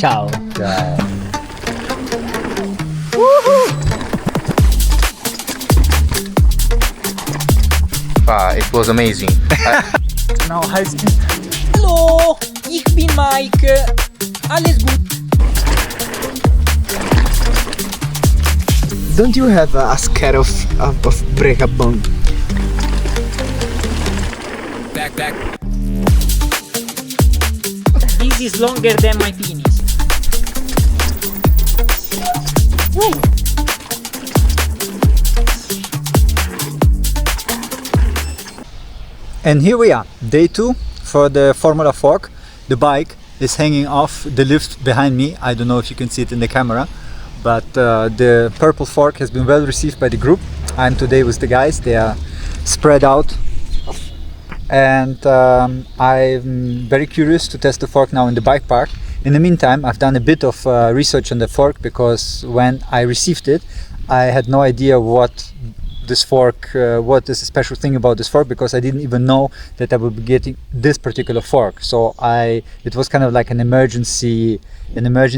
Ciao. Ciao. It was amazing. Now high speed. Hallo, ich bin Mike. Alles gut. Don't you have a scare of break a bone? Back. This is longer than my penis. Woo. And here we are, day 2 for the Formula fork. The bike is hanging off the lift behind me. I don't know if you can see it in the camera, but the purple fork has been well received by the group. I'm today with the guys, they are spread out. And I'm very curious to test the fork now in the bike park. In the meantime, I've done a bit of research on the fork, because when I received it, I had no idea what this fork, what is a special thing about this fork, because I didn't even know that I would be getting this particular fork. So it was kind of like an emergency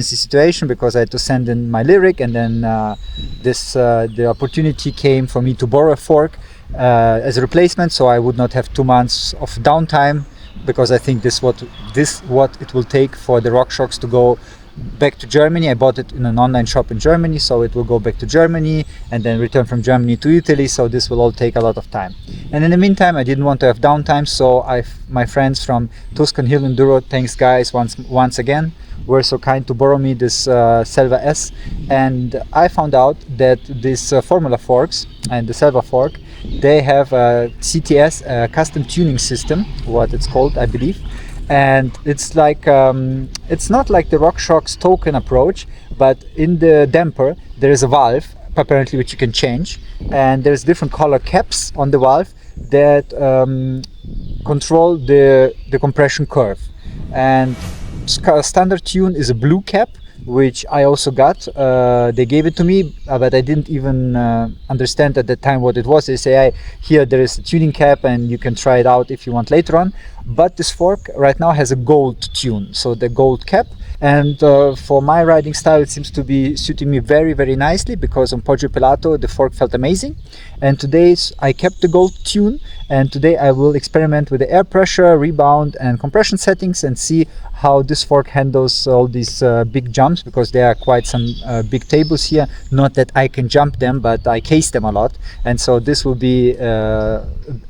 situation, because I had to send in my lyric, and then the opportunity came for me to borrow a fork as a replacement, so I would not have 2 months of downtime, because I think this what it will take for the RockShox to go back to Germany. I bought it in an online shop in Germany, so it will go back to Germany and then return from Germany to Italy, so this will all take a lot of time. And in the meantime, I didn't want to have downtime, so my friends from Tuscany Hill Enduro, thanks guys once again, were so kind to borrow me this Selva S. And I found out that these Formula forks and the Selva fork, they have a CTS, a custom tuning system, what it's called, I believe. And it's like it's not like the RockShox token approach, but in the damper there is a valve apparently which you can change, and there's different color caps on the valve that control the compression curve. And standard tune is a blue cap, which I also got. They gave it to me, but I didn't even understand at the time what it was. They say, hey, here there is a tuning cap and you can try it out if you want later on. But this fork right now has a gold tune, so the gold cap. And for my riding style, it seems to be suiting me very, very nicely, because on Poggio Pilato the fork felt amazing. And today I kept the gold tune, and today I will experiment with the air pressure, rebound and compression settings, and see how this fork handles all these big jumps, because there are quite some big tables here. Not that I can jump them, but I case them a lot, and so this will be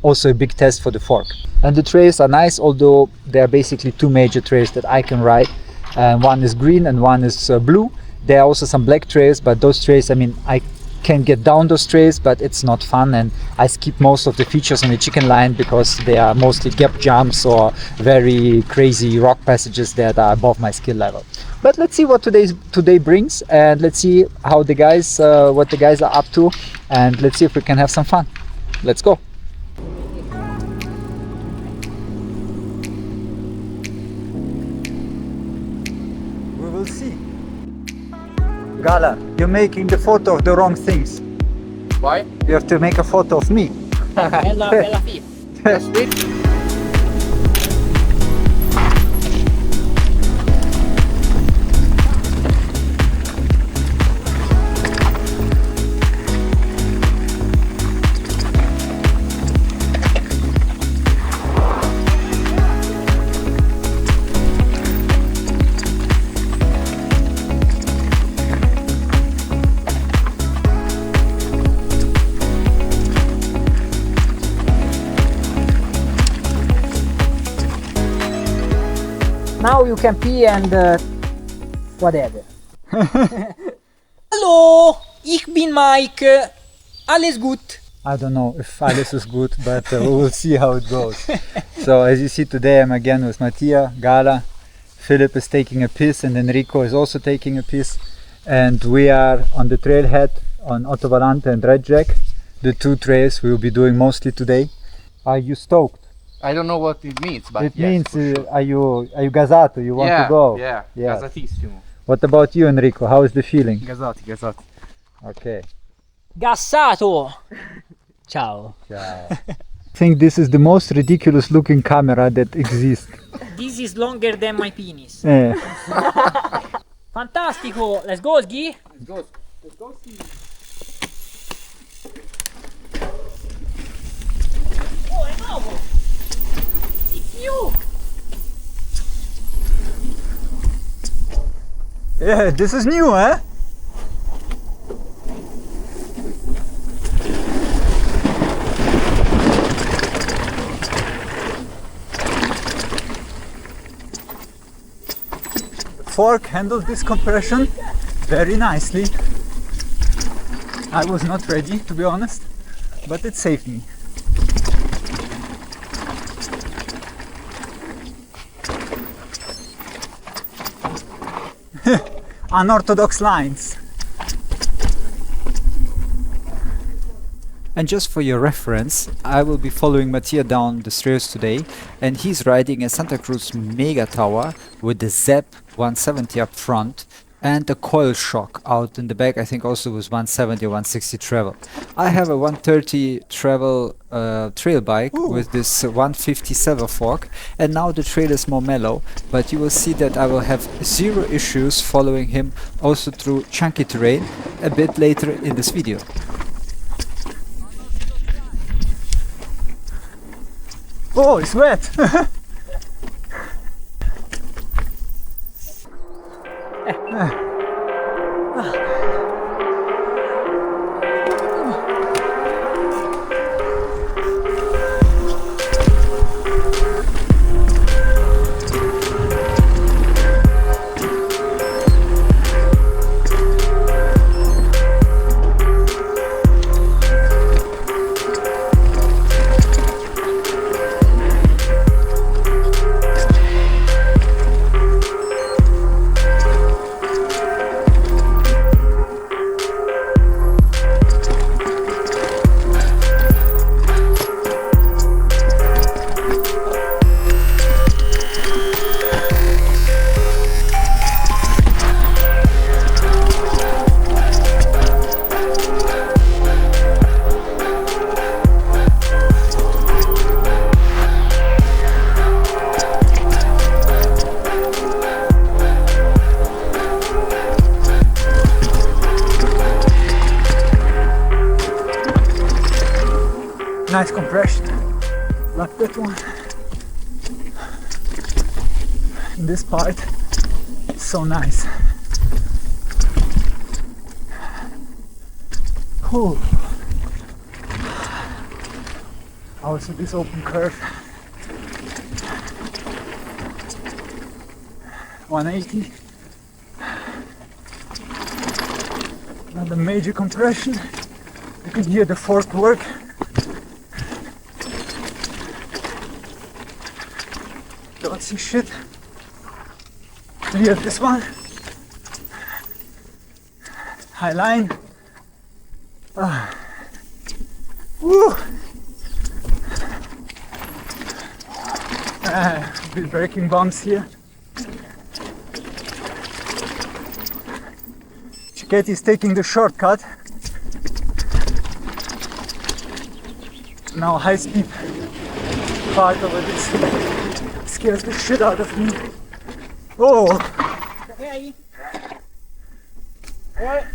also a big test for the fork. And the trails are nice, although there are basically 2 major trails that I can ride. One is green and one is blue. There are also some black trails, but those trails, I mean, I can get down those trails, but it's not fun, and I skip most of the features on the chicken line, because they are mostly gap jumps or very crazy rock passages that are above my skill level. But let's see what today brings, and let's see how the guys what the guys are up to, and let's see if we can have some fun. Let's go. We will see. Gala, you're making the photo of the wrong things. Why? You have to make a photo of me. Bella fit. That's it. Now you can pee and whatever. Hallo, ich bin Mike. Alles gut. I don't know if Alice is good, but we will see how it goes. So as you see, today I'm again with Mattia, Gala, Philip is taking a piss, and Enrico is also taking a piss. And we are on the trailhead on Otto Valante and Red Jack, the 2 trails we will be doing mostly today. Are you stoked? I don't know what it means, but It yes, means, sure. are you gassato? You want to go? Yeah, Yes. gasatissimo. What about you, Enrico? How is the feeling? Gasati. Okay. Gassato. Ciao. Ciao. I think this is the most ridiculous looking camera that exists. This is longer than my penis. Fantastico! Let's go, Sghi! Let's go. Oh, è nuovo! It's you! Yeah, this is new, eh? The fork handles this compression very nicely. I was not ready, to be honest, but it saved me. Unorthodox lines. And just for your reference, I will be following Mattia down the stairs today, and he's riding a Santa Cruz Mega Tower with the ZEP 170 up front and a coil shock out in the back. I think also was 170 or 160 travel. I have a 130 travel trail bike with this 150 Selva fork, and now the trail is more mellow, but you will see that I will have zero issues following him also through chunky terrain a bit later in this video. Oh, it's wet! Nice compression, like that one. This part is so nice. Whew. Also this open curve. 180. Not a major compression. You can hear the fork work. Don't see shit. Clear this one. High line. Woo! Bit braking bumps here. Cicchetti is taking the shortcut. Now high speed part over this scares the shit out of me. Oh! Okay. What?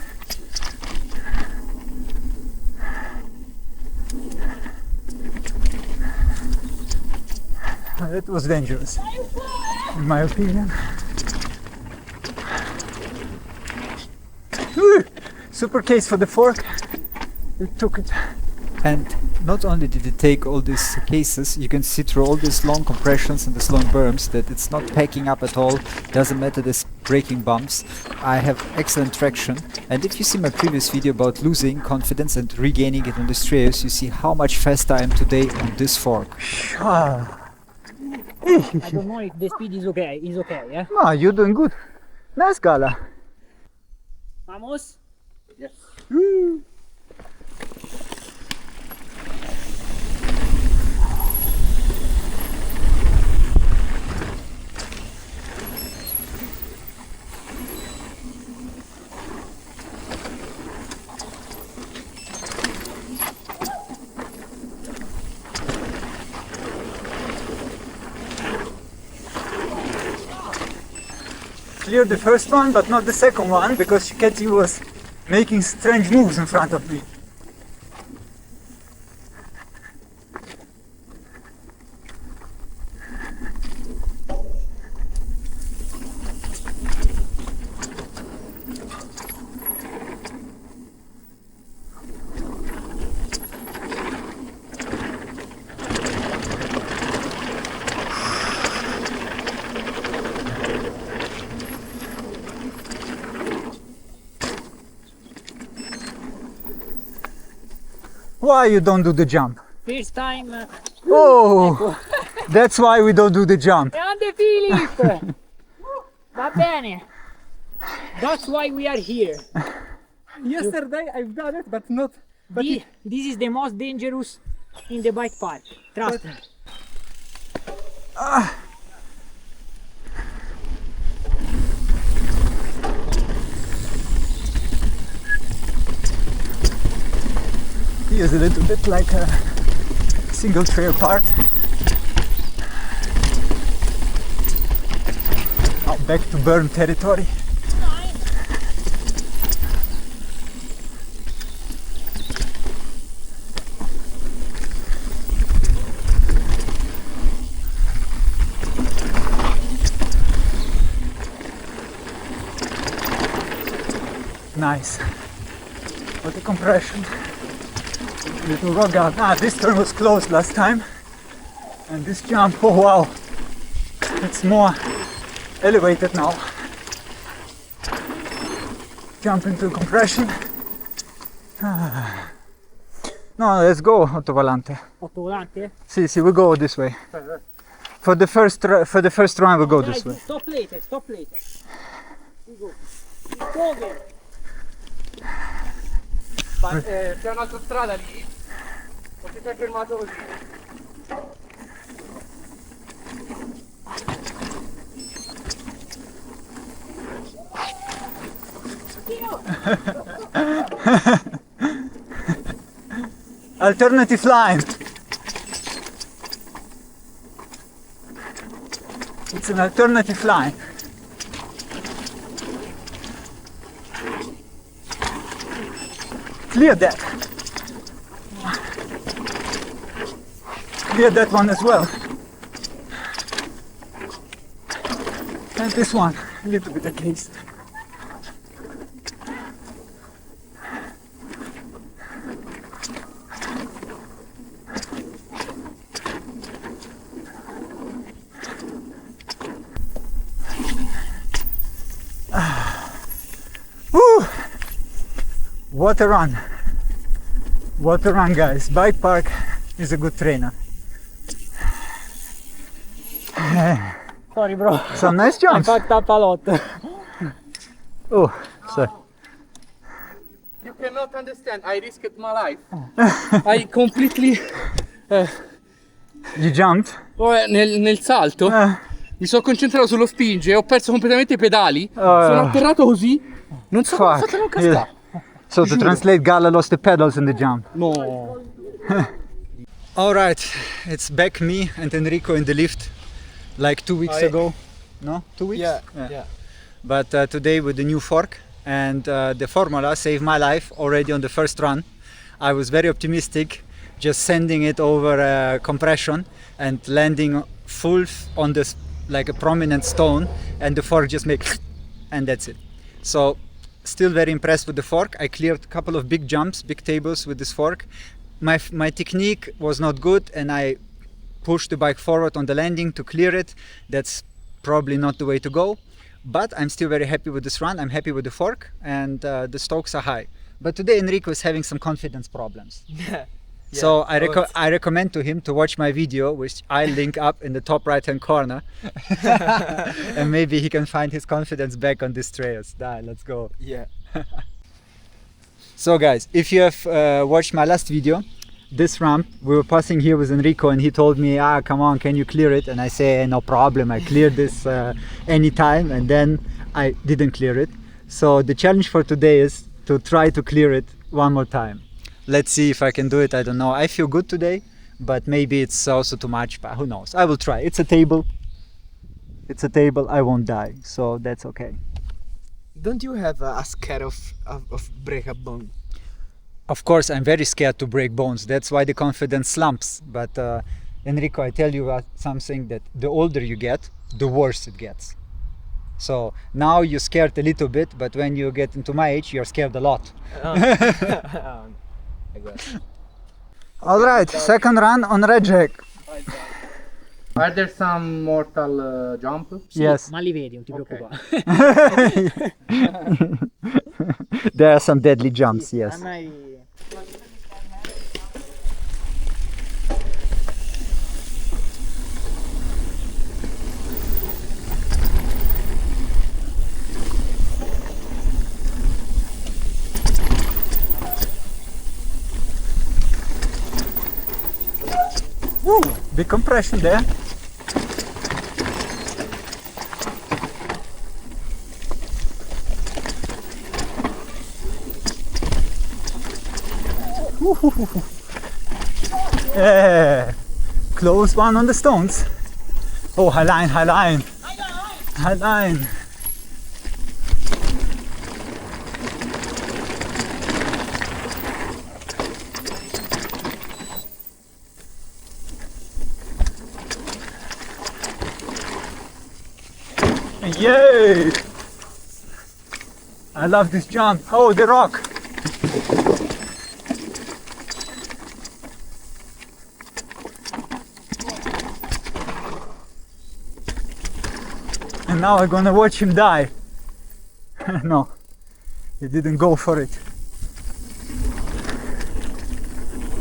That was dangerous, in my opinion. Woo! Super case for the fork. It took it. And not only did it take all these cases, you can see through all these long compressions and these long berms that it's not packing up at all. Doesn't matter this braking bumps. I have excellent traction, and if you see my previous video about losing confidence and regaining it on the trails, you see how much faster I am today on this fork. I don't know if the speed is okay. Is okay, yeah? No, you're doing good. Nice, Gala. Vamos. Yes. cleared the first one, but not the second one, because Shiketi was making strange moves in front of me. Why you don't do the jump? First time. Oh, that's why we don't do the jump. Grande Philip! Va bene. That's why we are here. Yesterday I've done it, but not. But This is the most dangerous in the bike park. Trust me. Here's a little bit like a single trail part. Now back to burn territory. Nice. What a compression. Little rock out. Ah, this turn was closed last time. And this jump, oh wow. It's more elevated now. Jump into compression. Ah. No, let's go, Ottovolante. Ottovolante? Sì, we'll go this way. For the first run, we'll go this way. Stop later, stop later. We go. Go again. Ma c'è un'autostrada lì? O ti sei fermato così? Alternative line. It's an alternative line. Clear that. Clear that one as well. And this one, a little bit against. Woo! What a run! What a run, guys! Bike park is a good trainer. Sorry, bro. Some nice I jumps. fucked up a lot. Oh, sorry. You cannot understand, I risked my life. I completely... You jumped? nel salto mi sono concentrato sullo spinge e ho perso completamente i pedali. Sono atterrato così. Non so come ho fatto a non cascare. So to translate, Gala lost the pedals in the jump. No. Alright, it's back me and Enrico in the lift like 2 weeks ago. No? 2 weeks? Yeah. But today with the new fork, and the Formula saved my life already on the first run. I was very optimistic, just sending it over compression and landing full on this like a prominent stone, and the fork just makes and that's it. So still very impressed with the fork. I cleared a couple of big jumps, big tables with this fork. My technique was not good and I pushed the bike forward on the landing to clear it. That's probably not the way to go, but I'm still very happy with this run. I'm happy with the fork, and the stokes are high. But today Enrico is having some confidence problems. So I recommend to him to watch my video, which I link up in the top right hand corner. And maybe he can find his confidence back on these trails. Let's go. Yeah. So guys, if you have watched my last video, this ramp, we were passing here with Enrico and he told me, come on, can you clear it? And I say, no problem, I cleared this anytime, and then I didn't clear it. So the challenge for today is to try to clear it one more time. Let's see if I can do it. I don't know. I feel good today, but maybe it's also too much, but who knows? I will try. It's a table. it's a table, I won't die, so that's okay. Don't you have a scare of break a bone? Of course, I'm very scared to break bones. That's why the confidence slumps. But Enrico, I tell you something, that the older you get, the worse it gets. So now you're scared a little bit, but when you get into my age, you're scared a lot. I guess. All right, second run on Red Jack. Are there some mortal jump? Yes, Ma li vedi, non ti Ok. preoccupare. there are some deadly jumps, yes. Woo, big compression there. Yeah, close one on the stones. Oh, high line, high line, high line. Yay! I love this jump. Oh, the rock. And now I'm gonna watch him die. No, he didn't go for it.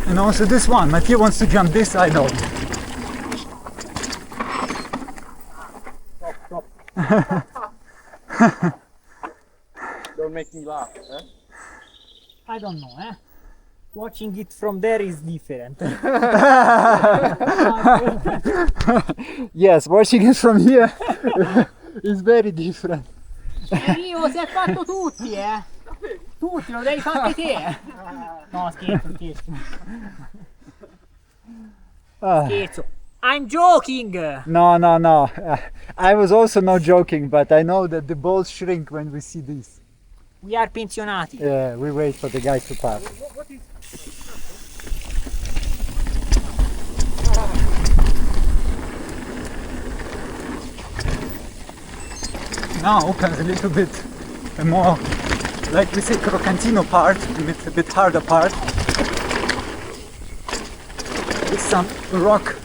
And also this one, Mathieu wants to jump this, I don't. Don't make me laugh. I don't know, eh? Watching it from there is different. Yes, watching it from here is very different. Io si è fatto tutti, eh? Tutti, lo devi fare anche te. No, scherzo, scherzo. Scherzo. I'm joking! No, no, no. I was also not joking, but I know that the balls shrink when we see this. We are pensionati. Yeah, we wait for the guys to pass. Now opens a little bit a more, like we say, crocantino part, a bit harder part. With some rock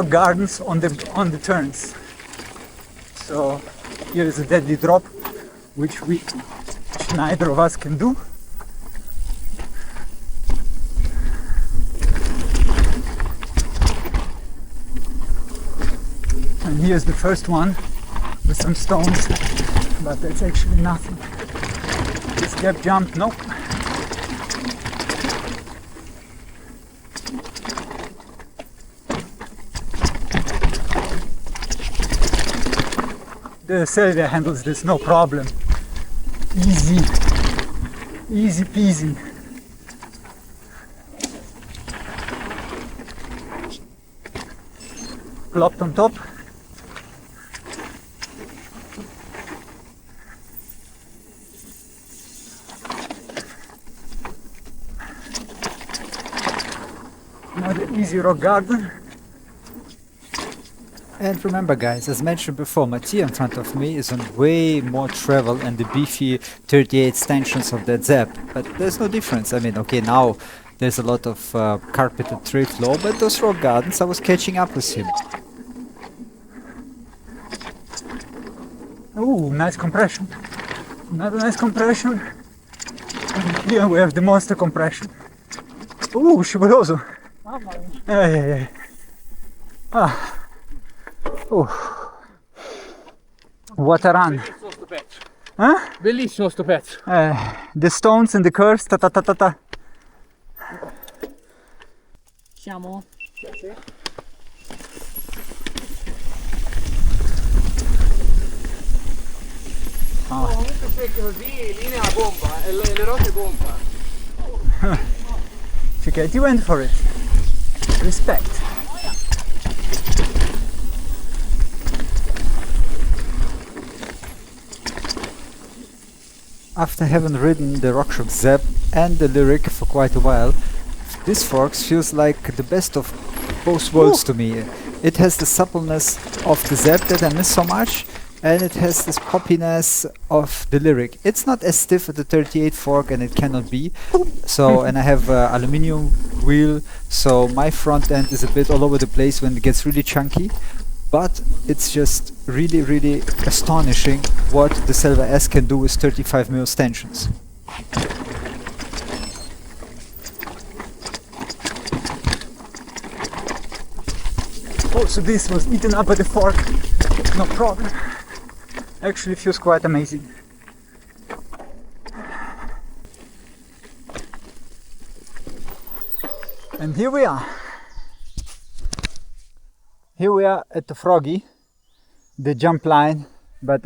gardens on the turns. So here is a deadly drop, which neither of us can do. And here's the first one with some stones, but that's actually nothing. This gap jump, nope. The Selva handles this no problem. Easy peasy. Plopped on top. Another easy rock garden. And remember guys, as mentioned before, Mathieu in front of me is on way more travel and the beefy 38 extensions of that Zep, but there's no difference. I mean, okay, now there's a lot of carpeted tree floor, but those rock gardens, I was catching up with him. Ooh, nice compression. Another nice compression. And here we have the monster compression. Ooh, scivoloso. Yeah. Ah. What a run. Bellissimo sto pezzo. Huh? Bellissimo sto pezzo. The stones and the curves, ta ta ta ta ta. Siamo? Comunque secche così, linea bomba, e le rote bomba. Cicchetti went for it. Respect. After having ridden the RockShox Zep and the Lyric for quite a while, this fork feels like the best of both worlds to me. It has the suppleness of the Zep that I miss so much, and it has this poppiness of the Lyric. It's not as stiff as the 38 fork, and it cannot be. So, and I have aluminium wheel, so my front end is a bit all over the place when it gets really chunky. But it's just really, really astonishing what the Selva S can do with 35mm stanchions. Oh, so this was eaten up by the fork, no problem. Actually feels quite amazing. And here we are. Here we are at the Froggy, the Jumpline, but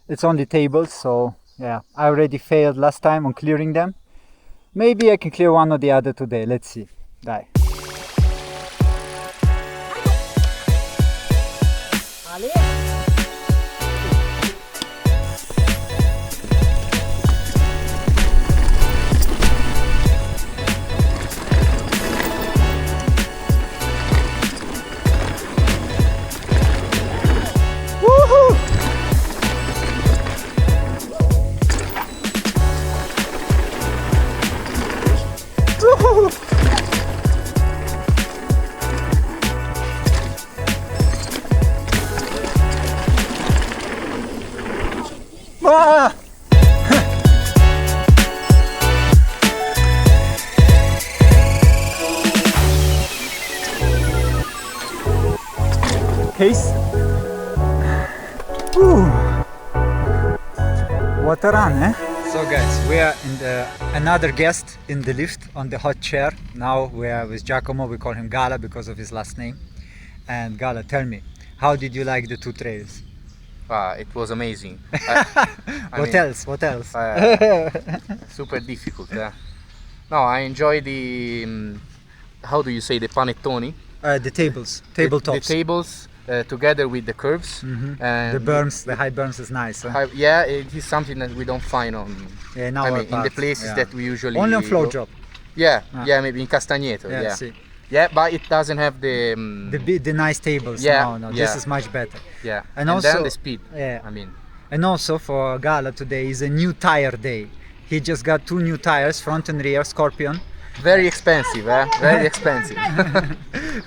it's only tables, so yeah, I already failed last time on clearing them. Maybe I can clear one or the other today, let's see. Dai. Ah! Case. Ooh. What a run, eh? So guys, we are in another guest in the lift on the hot chair. Now we are with Giacomo, we call him Gala because of his last name. And Gala, tell me, how did you like the two trails? It was amazing. What else? What else? Super difficult. No, I enjoy the how do you say, the panettoni? The tables, tabletops. The tables together with the curves. And the berms, the high berms is nice. Huh? yeah, it is something that we don't find on. Yeah, in in the places that we usually only on flow go. drop. Yeah, yeah, maybe in Castagneto. Yeah, Yeah, see. yeah, but it doesn't have the the nice tables. Yeah, No, yeah. this is much better. yeah, And and also then the speed. Yeah. I mean, And also for Gala today is a new tire day. He just got 2 new tires, front and rear, Scorpion. very expensive, very expensive.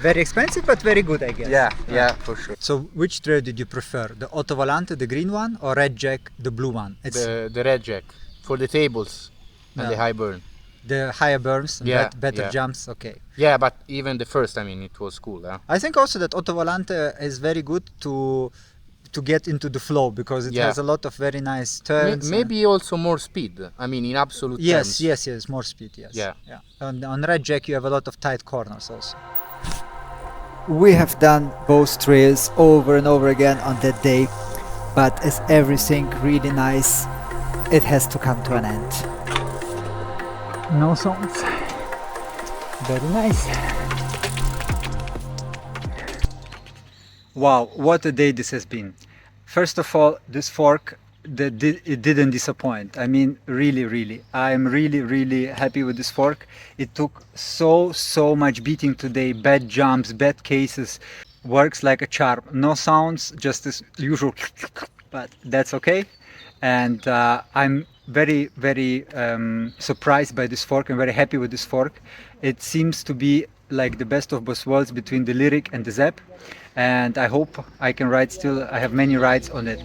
Very expensive, but very good, I guess. Yeah, yeah, for sure. So which trail did you prefer? The Otto Volante, the green one, or Red Jack, the blue one? It's The red jack for the tables and Yeah. the high burn. the higher berms, and Yeah, better yeah. jumps, okay. Yeah, but even the first, I mean, it was cool. I think also that Otto Volante is very good to get into the flow because it Yeah. has a lot of very nice turns. Maybe also more speed. I mean, in absolute Yes, terms. yes, more speed, yes. Yeah. On Red Jack you have a lot of tight corners also. We have done both trails over and over again on that day, but as everything really nice, it has to come to an end. No songs. Very nice. Wow, what a day this has been. First of all, this fork, it didn't disappoint. I mean, really. I'm really happy with this fork. It took so much beating today. Bad jumps, bad cases. Works like a charm. No sounds, just this usual, but that's okay. And I'm very surprised by this fork. I'm very happy with this fork. It seems to be like the best of both worlds between the Lyric and the Zep. And I hope I can ride still. I have many rides on it.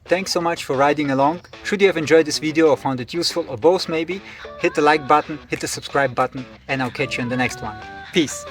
Thanks so much for riding along. Should you have enjoyed this video or found it useful, or both maybe, hit the like button, hit the subscribe button, and I'll catch you in the next one. Peace!